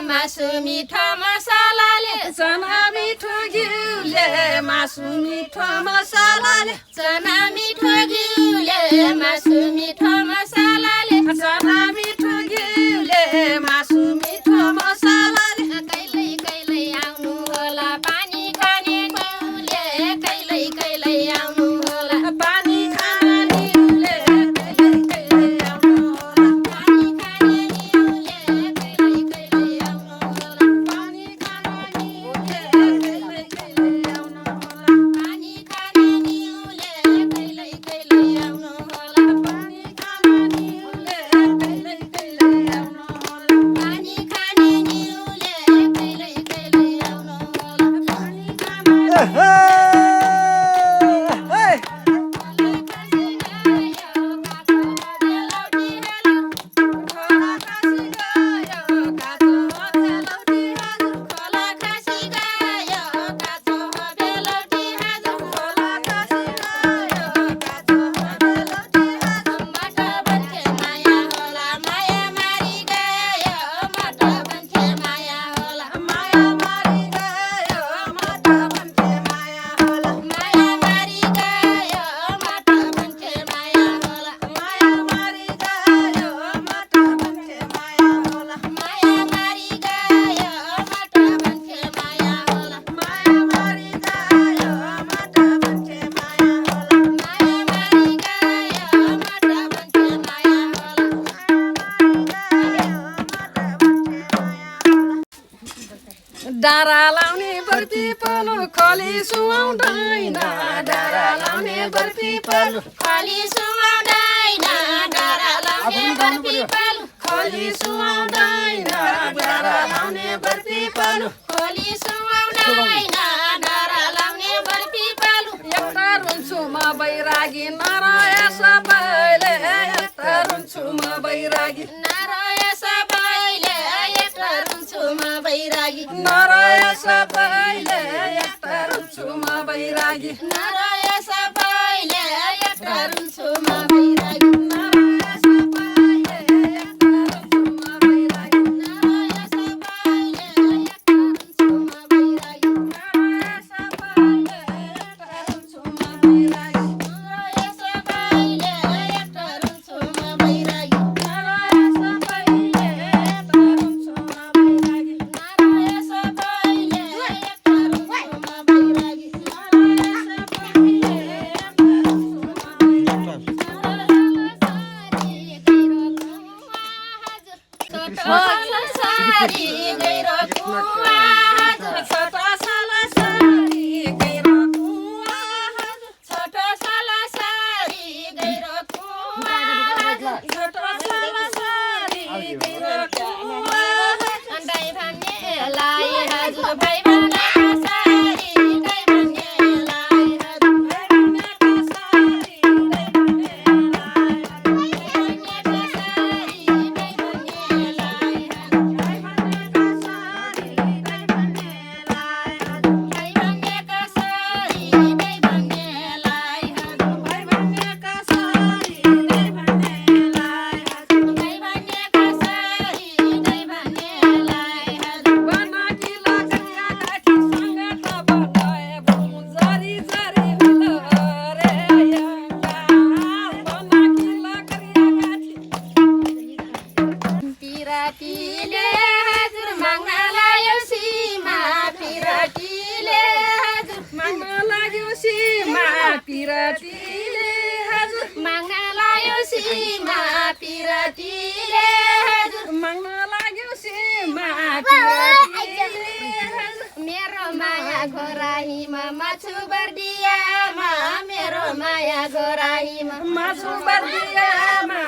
मासु मिठो मसालाले चना मिठो घिउले मासु मिठो मसालाले चना मिठो घिउले मासु मिठो मसालाले चना मिठो घिउले मासु मिठो मसालाले कहिल्यै कहिल्यै आउनु होला पानी खाने निउले कहिल्यै कहिल्यै आउनु होला पानी खाने निउले कहिल्यै कहिल्यै आउनु होला पानी खाने निउले कहिल्यै कहिल्यै आउनु होला पानी खाने निउले कहिल्यै कहिल्यै आउनु होला पानी खाने निउले कहिल्यै कहिल्यै आउनु होला पानी खाने निउले कहिल्यै कहिल्यै आउनु होला पानी खाने निउले कहिल्यै कहिल्यै आउनु होला पानी खाने खोला खासी गयो काँचो बेलौटी हजुर खोला खासी गयो काँचो बेलौटी हजुर खोला खासी गयो काँचो बेलौटी हजुर मट बन्थे माया होला माया मारी गयो मट बन्थे माया होला माया मारी गयो माता भन्थे माया होला माया मारी गयो मट बन्थे माया होला माया मारी गयो माता भन्थे माया होला माया मारी गयो मट बन्थे माया होला माया मारी गयो माता भन्थे माया होला माया मारी गयो मट बन्थे माया होला डारा लाउने बर्ती पलो खोली सुहाउँदैन डारा लाउने बर्ती पलो खोली सुहाउँदैन डाँडा लाउने बर्ती पालु खोली सुहाउँदैन डारा लाउने बर्ती पलो खोली सुहाउँदैन डाँडा लाउने बर्ती पालु एउटा रुन्छु म बैरागी नरय सबैले एउटा रुन्छु म बैरागी नाराय सबैले एउटा रुन्छु म बैरागी नरय सबैले एउटा रुन्छु म बैरागी नाराय सबैले एउटा रुन्छु म बैरागी नरय सबैले एउटा रुन्छु म बैरागी नाराय सबैले एउटा रुन्छु म बैरागी नरय सबैले एउटा रुन्छु म बैरागी नाराय सबैले एउटा रुन्छु म बैरागी नरय सबैले एउटा रुन्छु म बैरागी नाराय सबैले एउटा रुन्छु म बैरागी सारी गैरो कुवा हजुर छोटो साला सारी गैरो कुवा छोटो साला सारी गैरो कुवा हजुर छोटो साला सारी गैरो कुवा दाइ भन्नेलाई हजुर भाइ भन्नेको सारी दाइ भन्नेलाई हजुर भाइ भन्नेको सारी दाइ भन्नेलाई पिरातीले हजुर माग्न लायो सीमा पिरातीले हजुर माग्न लाग्यो सीमा पिरातीले हजुर माग्न लायो सीमा पिरातीले हजुर माग्न लाग्यो सीमा पिरातीले हजुर मेरो माया गोराहीमा माछु बर्दियामा मेरो माया गोराहीमा मासु बर्दियामा